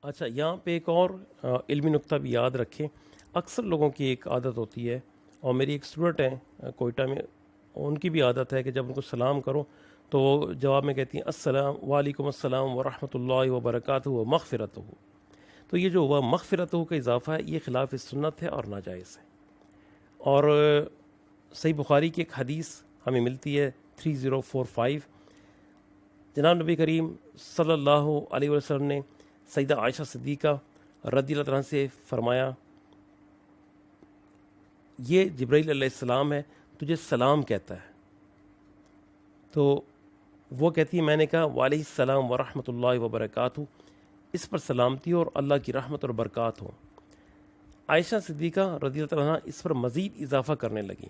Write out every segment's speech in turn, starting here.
اچھا، یہاں پہ ایک اور علمی نقطہ بھی یاد رکھیں. اکثر لوگوں کی ایک عادت ہوتی ہے، اور میری ایک اسٹوڈنٹ ہیں کوئٹہ میں، ان کی بھی عادت ہے کہ جب ان کو سلام کرو تو وہ جواب میں کہتی ہیں السلام وعلیکم السلام ورحمۃ اللہ وبرکاتہ و مغفرتہ. تو یہ جو ہوا مغفرتہ کا اضافہ ہے، یہ خلاف سنت ہے اور ناجائز ہے. اور صحیح بخاری کی ایک حدیث ہمیں ملتی ہے 3045. جناب نبی کریم صلی اللہ علیہ وسلم نے سیدہ عائشہ صدیقہ رضی اللہ عنہا سے فرمایا، یہ جبرائیل علیہ السلام ہے، تجھے سلام کہتا ہے. تو وہ کہتی ہے، میں نے کہا وعلیہ السلام ورحمۃ اللہ وبرکاتہ، اس پر سلامتی اور اللہ کی رحمت اور برکات ہو. عائشہ صدیقہ رضی اللہ عنہا اس پر مزید اضافہ کرنے لگی،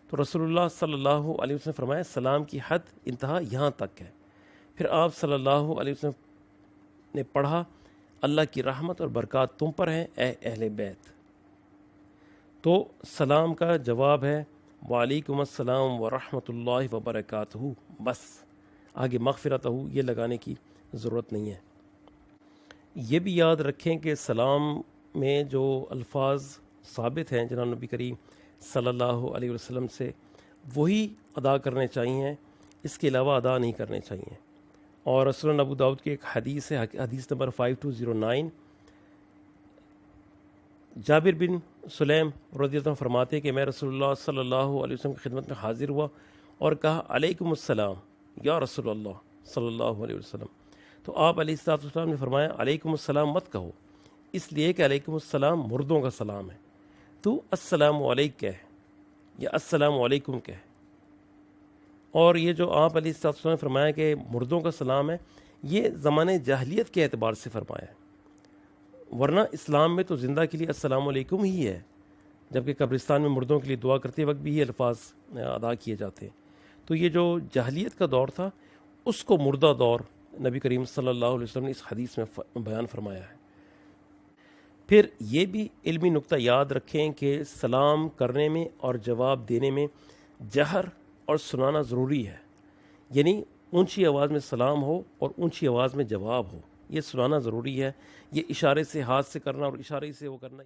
تو رسول اللہ صلی اللہ علیہ وسلم نے فرمایا سلام کی حد انتہا یہاں تک ہے. پھر آپ صلی اللہ علیہ وسلم نے پڑھا، اللہ کی رحمت اور برکات تم پر ہیں اے اہل بیت. تو سلام کا جواب ہے وعلیکم السلام ورحمۃ اللہ وبرکاتہ، بس آگے مغفرتہ یہ لگانے کی ضرورت نہیں ہے. یہ بھی یاد رکھیں کہ سلام میں جو الفاظ ثابت ہیں جناب نبی کریم صلی اللہ علیہ وسلم سے، وہی ادا کرنے چاہیے، اس کے علاوہ ادا نہیں کرنے چاہیے. اور سنن ابو داؤد کی ایک حدیث ہے، حدیث نمبر 5209. جابر بن سلیم رضی اللہ عنہ فرماتے ہیں کہ میں رسول اللہ صلی اللہ علیہ وسلم کی خدمت میں حاضر ہوا اور کہا علیکم السلام یا رسول اللہ صلی اللہ علیہ وسلم. تو آپ علیہ الصلوۃ والسلام نے فرمایا علیکم السلام مت کہو، اس لیے کہ علیکم السلام مردوں کا سلام ہے، تو السلام علیک کہہ یا السلام علیکم کہہ. اور یہ جو آپ علیہ الصلوۃ والسلام نے فرمایا کہ مردوں کا سلام ہے، یہ زمانے جاہلیت کے اعتبار سے فرمایا ہے، ورنہ اسلام میں تو زندہ کے لیے السلام علیکم ہی ہے، جبکہ قبرستان میں مردوں کے لیے دعا کرتے وقت بھی یہ الفاظ ادا کیے جاتے ہیں. تو یہ جو جاہلیت کا دور تھا، اس کو مردہ دور نبی کریم صلی اللہ علیہ وسلم نے اس حدیث میں بیان فرمایا ہے. پھر یہ بھی علمی نقطہ یاد رکھیں کہ سلام کرنے میں اور جواب دینے میں جہر اور سنانا ضروری ہے، یعنی اونچی آواز میں سلام ہو اور اونچی آواز میں جواب ہو، یہ سنانا ضروری ہے. یہ اشارے سے ہاتھ سے کرنا اور اشارے سے وہ کرنا